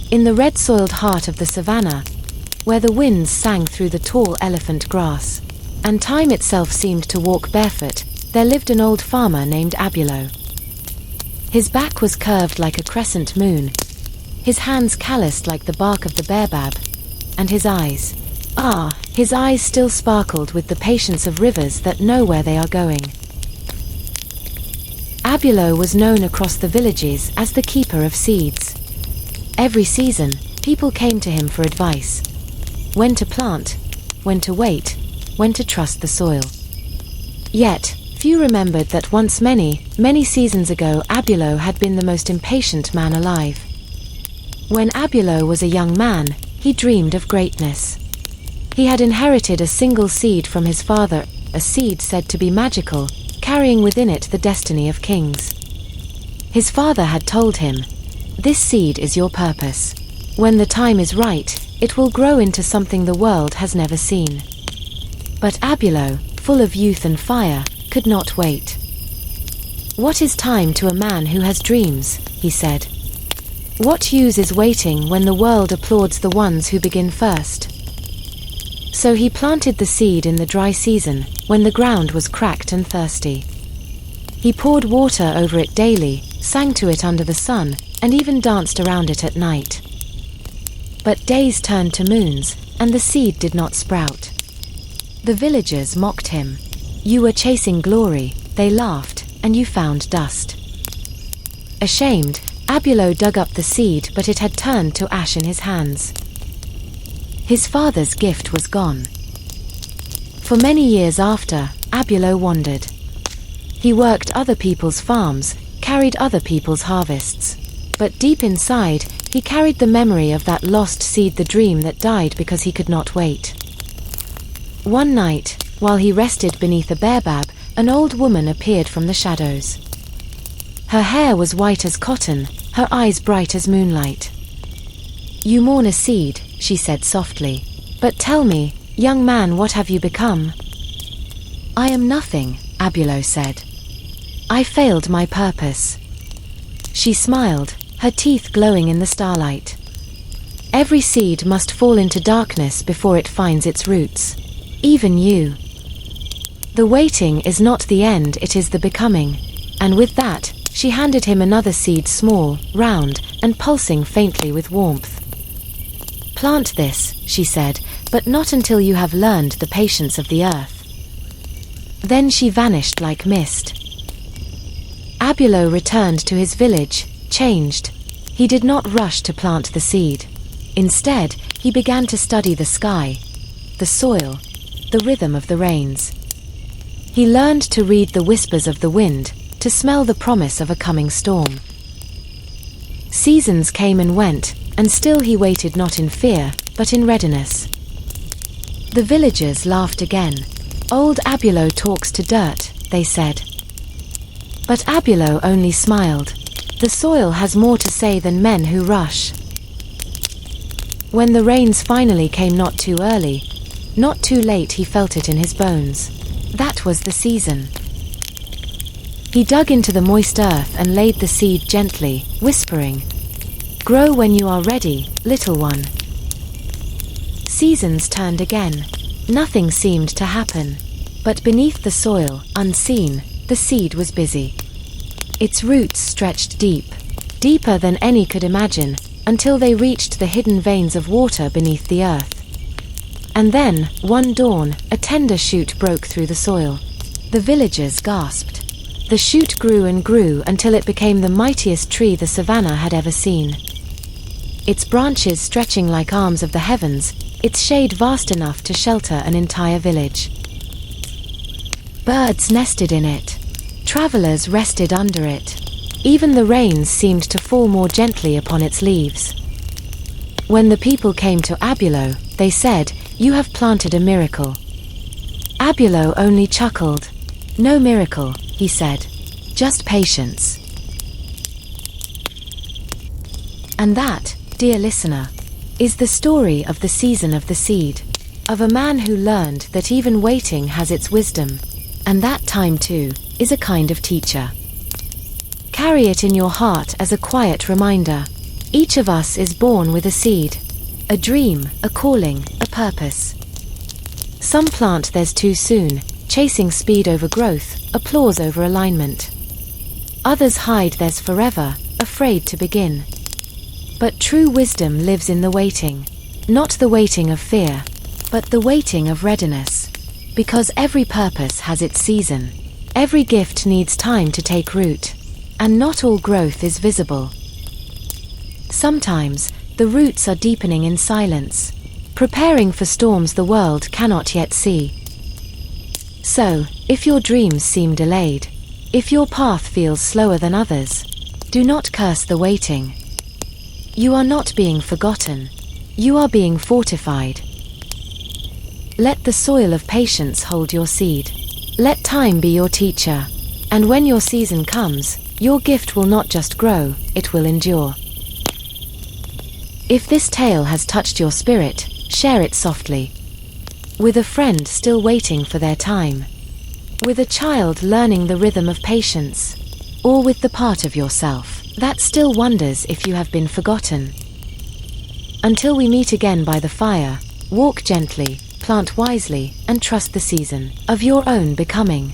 In the red-soiled heart of the savannah, where the winds sang through the tall elephant grass, and time itself seemed to walk barefoot, there lived an old farmer named Abulo. His back was curved like a crescent moon, his hands calloused like the bark of the baobab, and his eyes still sparkled with the patience of rivers that know where they are going. Abulo was known across the villages as the keeper of seeds. Every season, people came to him for advice. When to plant, when to wait, when to trust the soil. Yet, few remembered that once many seasons ago Abulo had been the most impatient man alive. When Abulo was a young man, he dreamed of greatness. He had inherited a single seed from his father, a seed said to be magical, carrying within it the destiny of kings. His father had told him, "This seed is your purpose. When the time is right, it will grow into something the world has never seen." But Abulo, full of youth and fire, could not wait. "What is time to a man who has dreams?" he said. "What use is waiting when the world applauds the ones who begin first?" So he planted the seed in the dry season, when the ground was cracked and thirsty. He poured water over it daily, sang to it under the sun, and even danced around it at night. But days turned to moons, and the seed did not sprout. The villagers mocked him. "You were chasing glory," they laughed, "and you found dust." Ashamed, Abulo dug up the seed, but it had turned to ash in his hands. His father's gift was gone. For many years after, Abulo wandered. He worked other people's farms, carried other people's harvests. But deep inside, he carried the memory of that lost seed, the dream that died because he could not wait. One night, while he rested beneath a baobab, an old woman appeared from the shadows. Her hair was white as cotton, her eyes bright as moonlight. "You mourn a seed," she said softly. "But tell me, young man, what have you become?" "I am nothing," Abulo said. "I failed my purpose." She smiled, her teeth glowing in the starlight. "Every seed must fall into darkness before it finds its roots. Even you. The waiting is not the end, it is the becoming." And with that, she handed him another seed, small, round, and pulsing faintly with warmth. "Plant this," she said, "but not until you have learned the patience of the earth." Then she vanished like mist. Abulo returned to his village, changed. He did not rush to plant the seed. Instead, he began to study the sky, the soil, the rhythm of the rains. He learned to read the whispers of the wind, to smell the promise of a coming storm. Seasons came and went, and still he waited, not in fear, but in readiness. The villagers laughed again. "Old Abulo talks to dirt," they said. But Abulo only smiled. The soil has more to say than men who rush. When the rains finally came, not too early, not too late, he felt it in his bones. That was the season. He dug into the moist earth and laid the seed gently, whispering, "Grow when you are ready, little one." Seasons turned again. Nothing seemed to happen. But beneath the soil, unseen, the seed was busy. Its roots stretched deep, deeper than any could imagine, until they reached the hidden veins of water beneath the earth. And then, one dawn, a tender shoot broke through the soil. The villagers gasped. The shoot grew and grew until it became the mightiest tree the savannah had ever seen. Its branches stretching like arms of the heavens, its shade vast enough to shelter an entire village. Birds nested in it. Travelers rested under it. Even the rains seemed to fall more gently upon its leaves. When the people came to Abulo, they said, "You have planted a miracle." Abulo only chuckled. "No miracle," he said. "Just patience." And that, dear listener, is the story of the season of the seed, of a man who learned that even waiting has its wisdom, and that time too is a kind of teacher. Carry it in your heart as a quiet reminder. Each of us is born with a seed, a dream, a calling, a purpose. Some plant theirs too soon, chasing speed over growth, applause over alignment. Others hide theirs forever, afraid to begin. But true wisdom lives in the waiting. Not the waiting of fear, but the waiting of readiness. Because every purpose has its season. Every gift needs time to take root. And not all growth is visible. Sometimes, the roots are deepening in silence, preparing for storms the world cannot yet see. So, if your dreams seem delayed, if your path feels slower than others, do not curse the waiting. You are not being forgotten. You are being fortified. Let the soil of patience hold your seed. Let time be your teacher. And when your season comes, your gift will not just grow, it will endure. If this tale has touched your spirit, share it softly. With a friend still waiting for their time. With a child learning the rhythm of patience. Or with the part of yourself that still wonders if you have been forgotten. Until we meet again by the fire, walk gently, plant wisely, and trust the season of your own becoming.